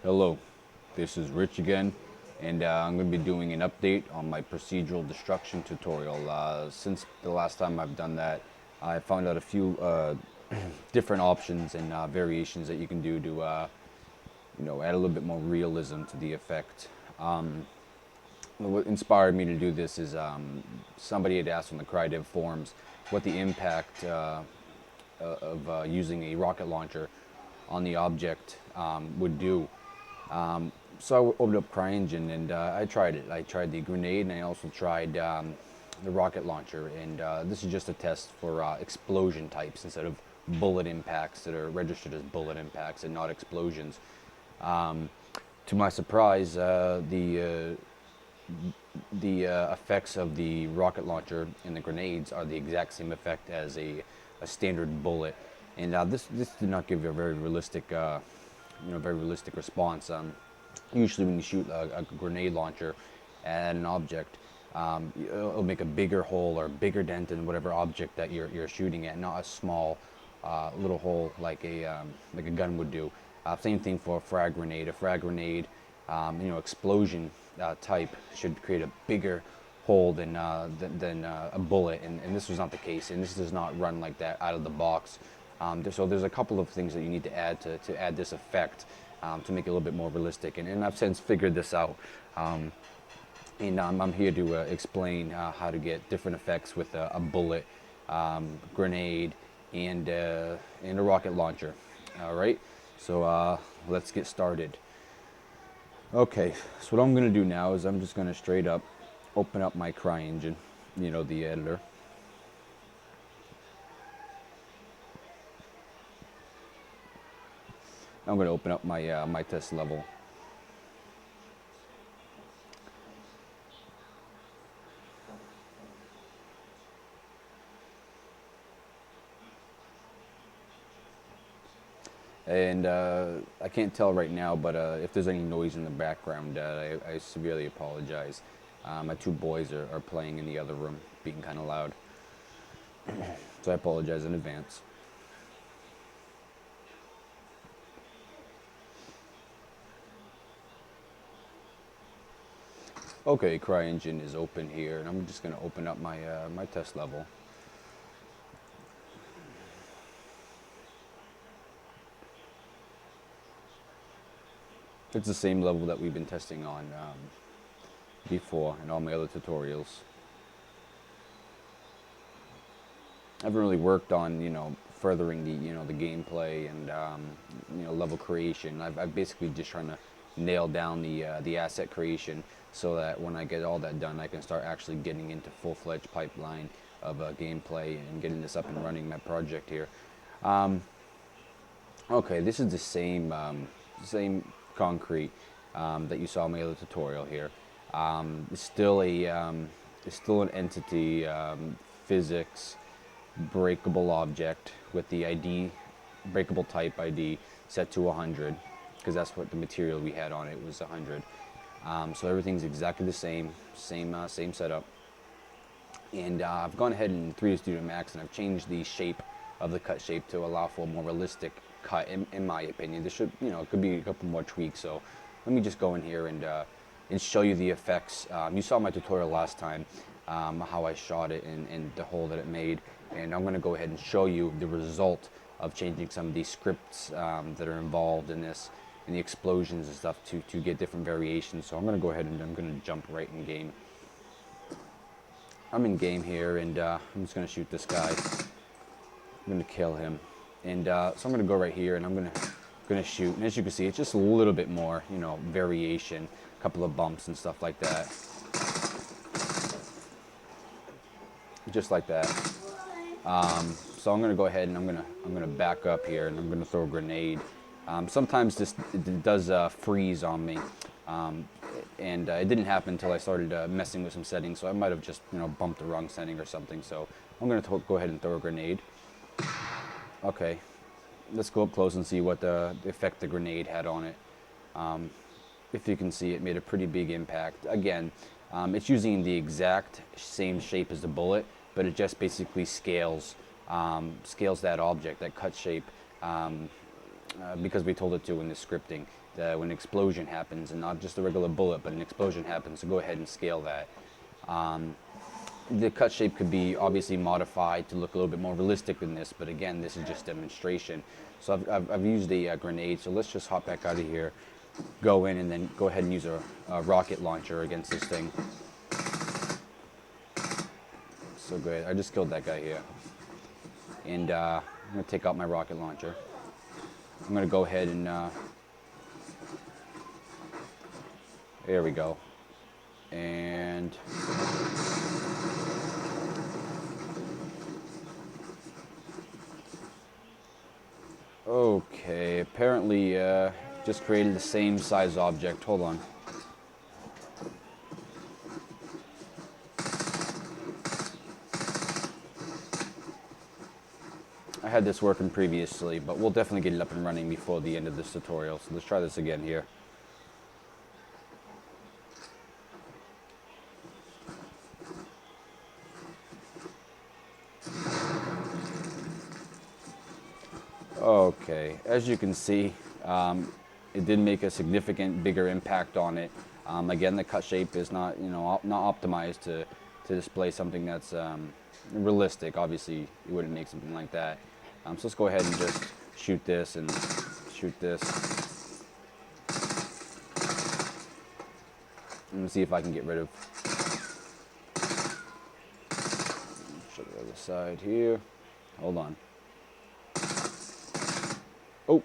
Hello, this is Rich again, and I'm going to be doing an update on my procedural destruction tutorial. Since the last time I've done that, I found out a few different options and variations that you can do to, add a little bit more realism to the effect. What inspired me to do this is somebody had asked on the Crydev forums what the impact of using a rocket launcher on the object would do. So I opened up Cryengine and I tried it. I tried the grenade and I also tried the rocket launcher. And this is just a test for explosion types instead of bullet impacts that are registered as bullet impacts and not explosions. To my surprise, the effects of the rocket launcher and the grenades are the exact same effect as a standard bullet. And this did not give you a very realistic, very realistic response. Usually, when you shoot a grenade launcher at an object, it'll make a bigger hole or a bigger dent in whatever object that you're shooting at, not a small little hole like a gun would do. Same thing for a frag grenade. A frag grenade, explosion type should create a bigger hole than a bullet, and this was not the case. And this does not run like that out of the box. So there's a couple of things that you need to add to add this effect to make it a little bit more realistic. And I've since figured this out. And I'm here to explain how to get different effects with a bullet, grenade, and a rocket launcher. All right, so let's get started. Okay, so what I'm going to do now is I'm just going to straight up open up my Cryengine, the editor. I'm going to open up my my test level. And I can't tell right now, but if there's any noise in the background, I severely apologize. My two boys are playing in the other room, being kind of loud. So I apologize in advance. Okay, Cryengine is open here, and I'm just going to open up my my test level. It's the same level that we've been testing on before in all my other tutorials. I haven't really worked on, furthering the gameplay and, level creation. I've basically just trying to nail down the asset creation so that when I get all that done, I can start actually getting into full-fledged pipeline of gameplay and getting this up and running, my project here. Okay, this is the same concrete that you saw in my other tutorial here. It's still it's still an entity, physics, breakable object with the ID, breakable type ID set to 100, because that's what the material we had on it was 100. So everything's exactly the same setup. And I've gone ahead in 3D Studio Max and I've changed the shape of the cut shape to allow for a more realistic cut, in my opinion. This should, it could be a couple more tweaks. So let me just go in here and show you the effects. You saw my tutorial last time, how I shot it and the hole that it made. And I'm going to go ahead and show you the result of changing some of these scripts that are involved in this, and the explosions and stuff to get different variations. So I'm going to go ahead and I'm going to jump right in game. I'm in game here, and I'm just going to shoot this guy. I'm going to kill him. And so I'm going to go right here, and I'm going to shoot. And as you can see, it's just a little bit more, variation, a couple of bumps and stuff like that. Just like that. So I'm going to go ahead and I'm going to back up here, and I'm going to throw a grenade. Sometimes it does freeze on me, and it didn't happen until I started messing with some settings. So I might have just bumped the wrong setting or something. So I'm going to go ahead and throw a grenade. Okay, let's go up close and see what the effect the grenade had on it. If you can see, it made a pretty big impact. Again, it's using the exact same shape as the bullet, but it just basically scales that object, that cut shape, because we told it to in the scripting, that when an explosion happens, and not just a regular bullet, but an explosion happens, to go ahead and scale that. The cut shape could be obviously modified to look a little bit more realistic than this, but again, this is just demonstration. So I've used a grenade, so let's just hop back out of here, go in, and then go ahead and use a rocket launcher against this thing. So good. I just killed that guy here. And I'm going to take out my rocket launcher. I'm going to go ahead and... there we go. And... okay, apparently just created the same size object. Hold on. I had this working previously, but we'll definitely get it up and running before the end of this tutorial. So let's try this again here. Okay, as you can see, it did make a significant bigger impact on it. Again, the cut shape is not, not optimized to display something that's realistic. Obviously, you wouldn't make something like that. So let's go ahead and just shoot this and shoot this. And see if I can get rid of. Show the other side here. Hold on. Oh.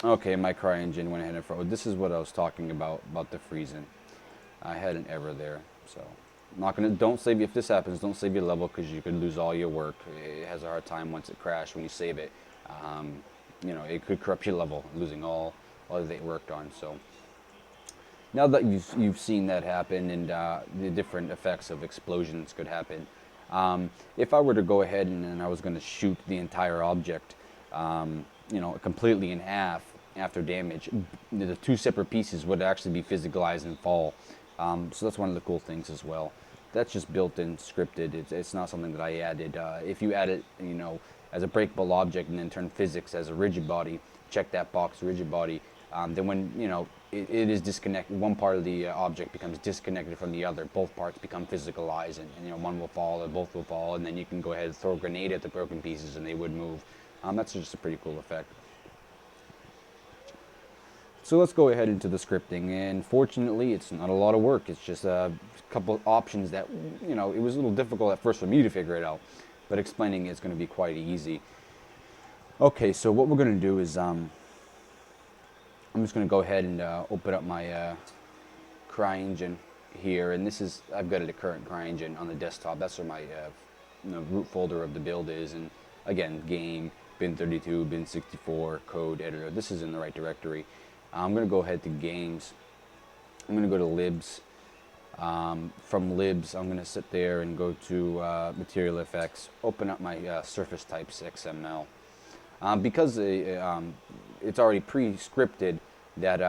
Okay, my Cryengine went ahead and froze. This is what I was talking about the freezing. I had an error there, so don't save. If this happens, don't save your level, because you could lose all your work. It has a hard time once it crashes when you save it. It could corrupt your level, losing all that it worked on. So now that you've seen that happen, and the different effects of explosions could happen, if I were to go ahead and I was going to shoot the entire object, completely in half after damage, the two separate pieces would actually be physicalized and fall. So that's one of the cool things as well. That's just built in, scripted. It's not something that I added. If you add it, as a breakable object and then turn physics as a rigid body, check that box, rigid body, then when, it is disconnected, one part of the object becomes disconnected from the other, both parts become physicalized, and one will fall or both will fall, and then you can go ahead and throw a grenade at the broken pieces and they would move. That's just a pretty cool effect. So let's go ahead into the scripting, and fortunately it's not a lot of work. It's just a couple options that, it was a little difficult at first for me to figure it out, but explaining it's going to be quite easy. Okay, so what we're going to do is I'm just going to go ahead and open up my Cryengine here, and I've got a current Cryengine on the desktop. That's where my root folder of the build is, and again, game, bin32, bin64, code editor. This is in the right directory. I'm going to go ahead to games. I'm going to go to libs. From libs, I'm going to sit there and go to material effects, open up my surface types XML. Because it's already pre-scripted that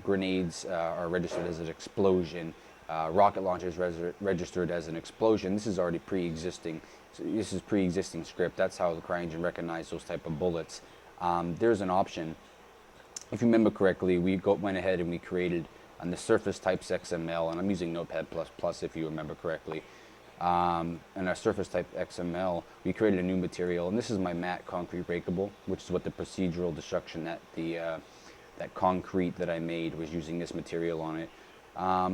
grenades are registered as an explosion, rocket launchers registered as an explosion. This is already pre-existing. So this is pre-existing script. That's how the Cryengine recognizes those type of bullets. There's an option. If you remember correctly, we went ahead and we created on the surface types XML, and I'm using Notepad++ if you remember correctly. And our surface type XML, we created a new material, and this is my matte concrete breakable, which is what the procedural destruction that concrete that I made was using this material on it.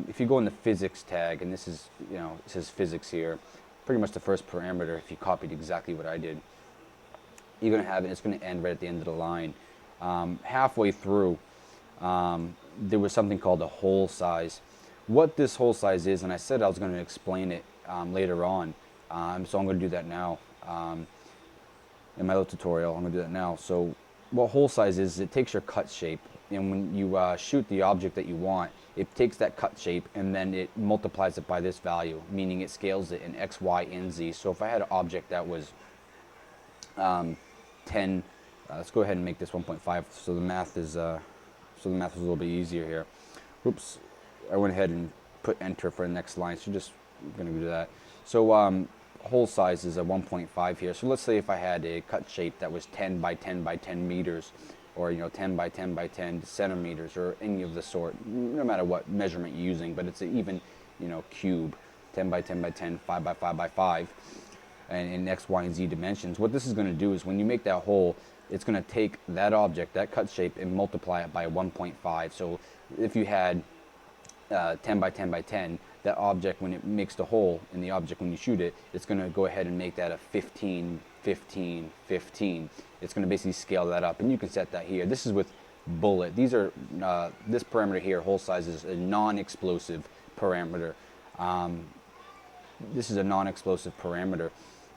If you go in the physics tag, and this is, it says physics here, pretty much the first parameter, if you copied exactly what I did, you're going to have it, it's going to end right at the end of the line. Halfway through, there was something called a hole size. What this hole size is, and I said I was going to explain it later on, so I'm going to do that now. In my little tutorial, I'm going to do that now. So what hole size is, it takes your cut shape, and when you shoot the object that you want, it takes that cut shape and then it multiplies it by this value, meaning it scales it in X, Y, and Z. So if I had an object that was 10, let's go ahead and make this 1.5, so the math is a little bit easier here. Oops, I went ahead and put enter for the next line, so just going to do that. So hole size is a 1.5 here. So let's say if I had a cut shape that was 10 by 10 by 10 meters, or 10 by 10 by 10 centimeters, or any of the sort, no matter what measurement you're using, but it's an even cube, 10 by 10 by 10, 5 by 5 by 5, and in X, Y, and Z dimensions. What this is going to do is when you make that hole, it's going to take that object, that cut shape, and multiply it by 1.5. So if you had 10 by 10 by 10, that object, when it makes the hole in the object when you shoot it, it's going to go ahead and make that a 15, 15, 15. It's going to basically scale that up, and you can set that here. This is with bullet. These are this parameter here, hole size, is a non-explosive parameter. This is a non-explosive parameter,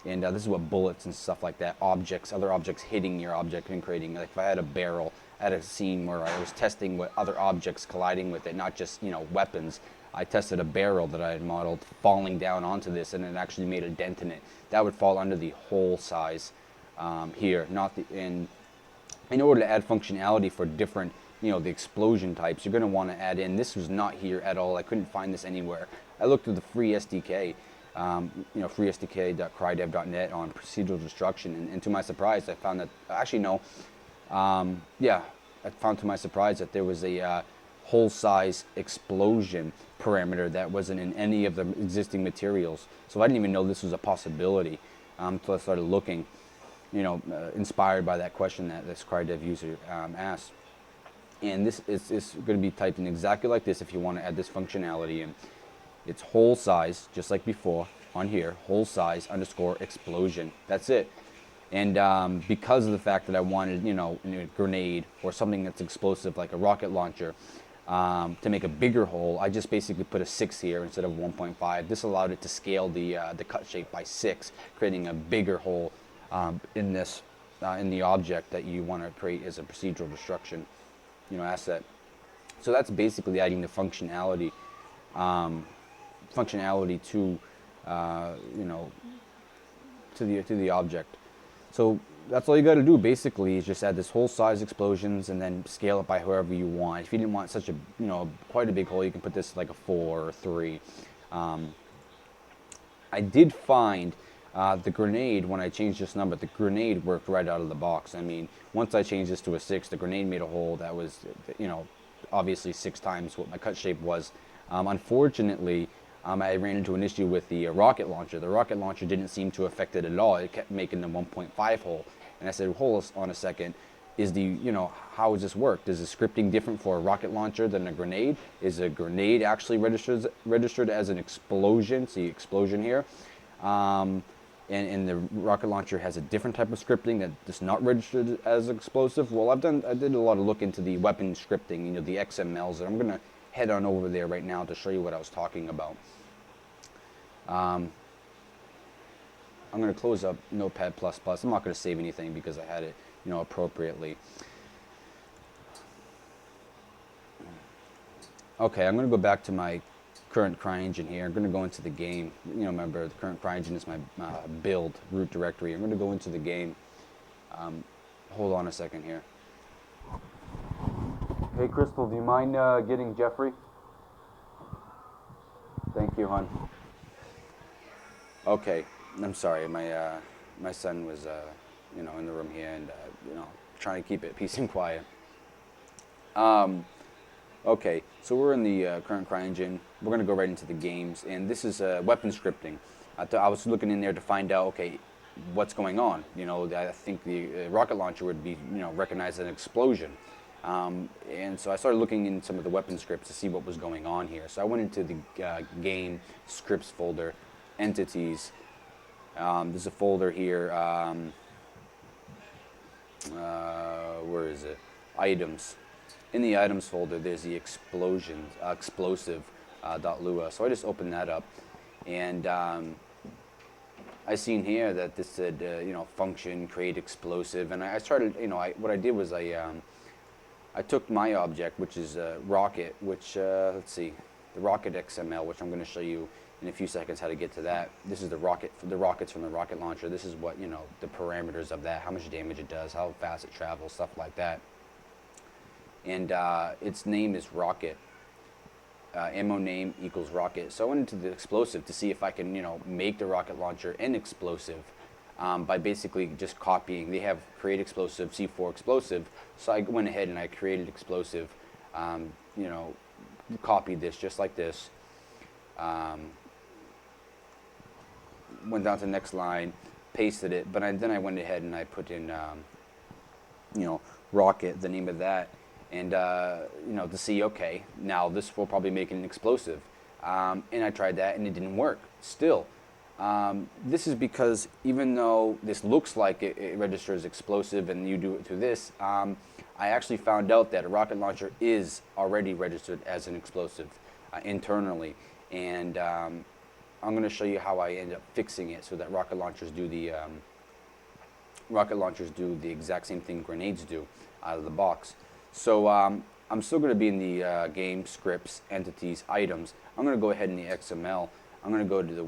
and this is what bullets and stuff like that, other objects hitting your object and creating. Like if I had a barrel at a scene where I was testing with other objects colliding with it, not just weapons. I tested a barrel that I had modeled falling down onto this, and it actually made a dent in it. That would fall under the hole size here, not the in order to add functionality for different, the explosion types, you're going to want to add in. This was not here at all. I couldn't find this anywhere. I looked through the free SDK, freesdk.crydev.net on procedural destruction, and to my surprise, I found that actually no, I found to my surprise that there was a hole size explosion parameter that wasn't in any of the existing materials. So I didn't even know this was a possibility until I started looking, inspired by that question that this Crydev user asked. And this is going to be typed in exactly like this if you want to add this functionality in. It's hole size, just like before on here, hole size _ explosion. That's it. And because of the fact that I wanted, a grenade or something that's explosive like a rocket launcher, to make a bigger hole, I just basically put a 6 here instead of 1.5. This allowed it to scale the cut shape by 6, creating a bigger hole in the object that you want to create as a procedural destruction, asset. So that's basically adding the functionality to to the object. So that's all you got to do basically, is just add this hole size explosions and then scale it by however you want. If you didn't want such a quite a big hole, you can put this like a 4 or 3. I did find the grenade, when I changed this number, the grenade worked right out of the box. I mean, once I changed this to a 6, the grenade made a hole that was obviously 6 times what my cut shape was. Unfortunately, I ran into an issue with the rocket launcher. The rocket launcher didn't seem to affect it at all. It kept making the 1.5 hole. And I said, hold on a second. Is how does this work? Is the scripting different for a rocket launcher than a grenade? Is a grenade actually registered as an explosion? See, explosion here. And the rocket launcher has a different type of scripting that is not registered as explosive. Well, I did a lot of look into the weapon scripting, the XMLs. And I'm going to head on over there right now to show you what I was talking about. I'm going to close up Notepad++. I'm not going to save anything because I had it, appropriately. Okay, I'm going to go back to my current Cryengine here. I'm going to go into the game. Remember, the current Cryengine is my build root directory. I'm going to go into the game. Hold on a second here. Hey, Crystal, do you mind getting Jeffrey? Thank you, hon. Okay, I'm sorry. My son was, in the room here, and trying to keep it peace and quiet. Okay, so we're in the current Cryengine. We're going to go right into the games, and this is weapon scripting. I was looking in there to find out, okay, what's going on. I think the rocket launcher would be, recognized as an explosion. And so I started looking in some of the weapon scripts to see what was going on here. So I went into the game scripts folder, entities. There's a folder here. Where is it? Items. In the items folder, there's the explosive.lua. So I just opened that up, and I seen here that this said, function create explosive, and I started, what I did was I took my object, which is rocket, which let's see, the rocket XML, which I'm going to show you in a few seconds how to get to that. This is the rockets from the rocket launcher. This is what the parameters of that, how much damage it does, how fast it travels, stuff like that. And its name is rocket. ammo name equals rocket. So I went into the explosive to see if I can, make the rocket launcher an explosive by basically just copying. They have create explosive, C4 explosive. So I went ahead and I created explosive, copied this just like this. Went down to the next line, pasted it, but then I went ahead and I put in, rocket, the name of that, and to see, okay, now this will probably make it an explosive. And I tried that and it didn't work still. This is because even though this looks like it registers explosive and you do it through this, I actually found out that a rocket launcher is already registered as an explosive internally. And I'm going to show you how I end up fixing it so that rocket launchers do the exact same thing grenades do out of the box. So I'm still going to be in the game, scripts, entities, items. I'm going to go ahead in the XML. I'm going to go to the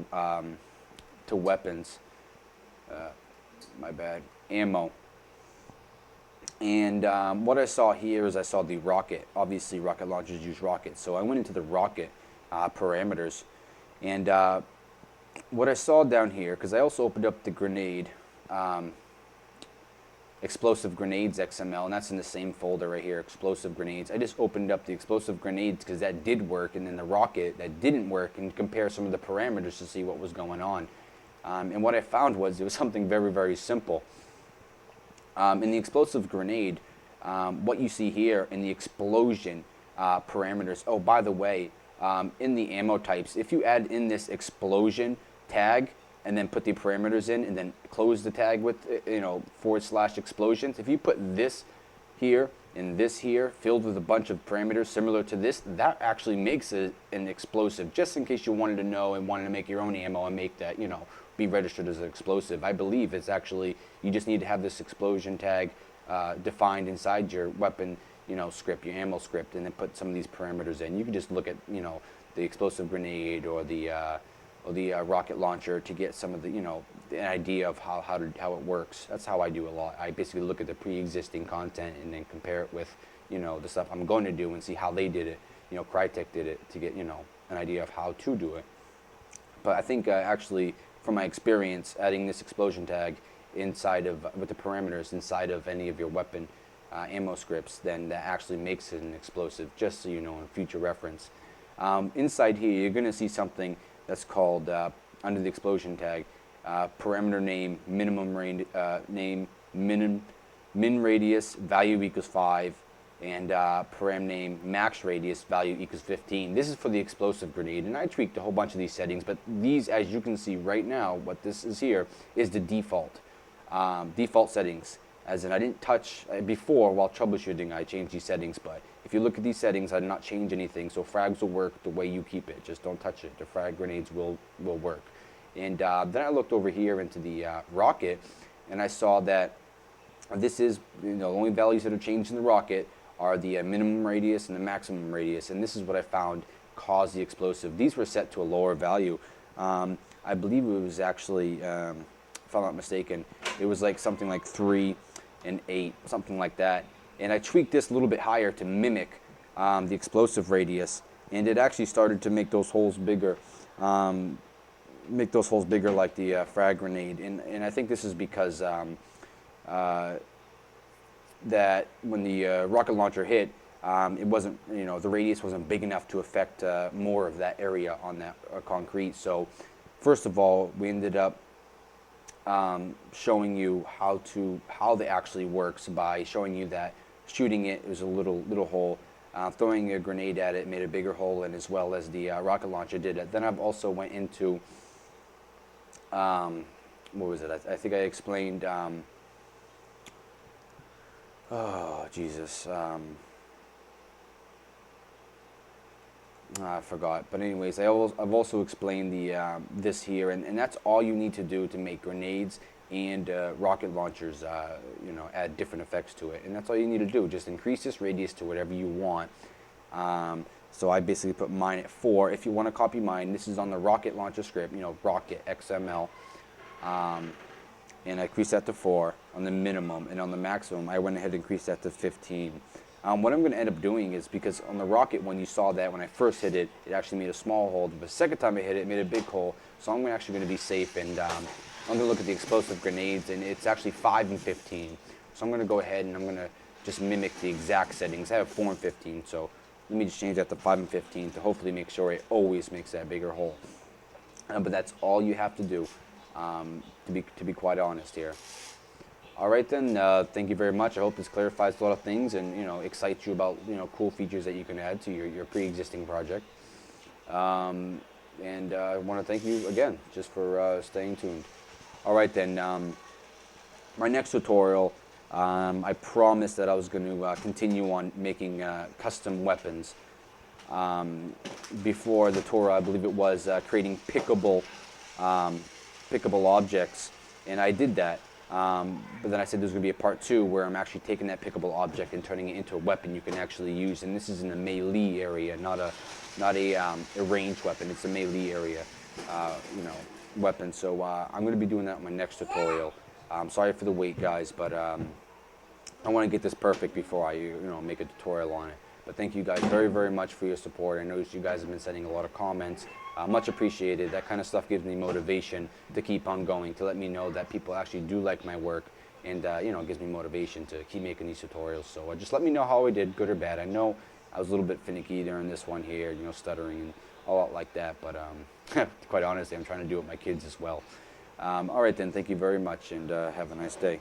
to weapons. My bad. Ammo. And what I saw here is I saw the rocket. Obviously, rocket launchers use rockets. So I went into the rocket parameters. And what I saw down here, because I also opened up the grenade, explosive grenades XML, and that's in the same folder right here, explosive grenades. I just opened up the explosive grenades because that did work, and then the rocket that didn't work, and compare some of the parameters to see what was going on. And what I found was it was something very, very simple. In the explosive grenade, what you see here in the explosion parameters, oh, by the way, in the ammo types, if you add in this explosion tag and then put the parameters in and then close the tag with, / explosions, if you put this here and this here filled with a bunch of parameters similar to this, that actually makes it an explosive, just in case you wanted to know and wanted to make your own ammo and make that, be registered as an explosive. I believe it's actually, you just need to have this explosion tag defined inside your weapon, script, your ammo script, and then put some of these parameters in. You can just look at, the explosive grenade or the rocket launcher to get some of the, an idea of how it works. That's how I do a lot. I basically look at the pre-existing content and then compare it with, the stuff I'm going to do and see how they did it. Crytek did it to get, an idea of how to do it. But I think actually, from my experience, adding this explosion tag inside of, with the parameters inside of any of your weapon ammo scripts, then that actually makes it an explosive, just so you know in future reference. Inside here, you're going to see something that's called, under the explosion tag, parameter name, minimum name, min radius, value equals 5, and param name, max radius, value equals 15. This is for the explosive grenade, and I tweaked a whole bunch of these settings, but these, as you can see right now, what this is here is the default settings. As in, I didn't touch before while troubleshooting. I changed these settings, but if you look at these settings, I did not change anything. So frags will work the way you keep it. Just don't touch it. The frag grenades will work. And then I looked over here into the rocket, and I saw that this is, the only values that are changed in the rocket are the minimum radius and the maximum radius. And this is what I found caused the explosive. These were set to a lower value. I believe it was actually, if I'm not mistaken, it was like something like 3 and 8, something like that. And I tweaked this a little bit higher to mimic the explosive radius, and it actually started to make those holes bigger, like the frag grenade. And I think this is because that when the rocket launcher hit, it wasn't, the radius wasn't big enough to affect more of that area on that concrete. So first of all, we ended up showing you how they actually works by showing you that shooting it was a little hole, throwing a grenade at it made a bigger hole, and as well as the rocket launcher did it. Then I've also went into what was it? I think I explained. Oh Jesus. I forgot, but anyways, I've also explained the this here, and that's all you need to do to make grenades and rocket launchers, add different effects to it, and that's all you need to do. Just increase this radius to whatever you want. So I basically put mine at 4. If you want to copy mine, this is on the rocket launcher script, rocket XML, and I increased that to 4 on the minimum, and on the maximum, I went ahead and increased that to 15. What I'm going to end up doing is, because on the rocket, when you saw that when I first hit it, it actually made a small hole. But the second time I hit it, it made a big hole. So I'm actually going to be safe, and I'm going to look at the explosive grenades, and it's actually 5 and 15. So I'm going to go ahead and I'm going to just mimic the exact settings. I have 4 and 15, so let me just change that to 5 and 15 to hopefully make sure it always makes that bigger hole. But that's all you have to do, to be quite honest here. All right then, thank you very much. I hope this clarifies a lot of things and excites you about cool features that you can add to your pre-existing project. And I want to thank you again just for staying tuned. All right then, my next tutorial, I promised that I was going to continue on making custom weapons. Before the tutorial, I believe it was creating pickable objects, and I did that. But then I said there's going to be a part 2 where I'm actually taking that pickable object and turning it into a weapon you can actually use. And this is in the melee area, not a ranged weapon. It's a melee area, weapon. So I'm going to be doing that in my next tutorial. Sorry for the wait, guys, but I want to get this perfect before I make a tutorial on it. But thank you guys very, very much for your support. I noticed you guys have been sending a lot of comments. Much appreciated. That kind of stuff gives me motivation to keep on going, to let me know that people actually do like my work, and it gives me motivation to keep making these tutorials. So just let me know how I did, good or bad. I know I was a little bit finicky during this one here, stuttering and a lot like that, but quite honestly, I'm trying to do it with my kids as well. All right then, thank you very much, and have a nice day.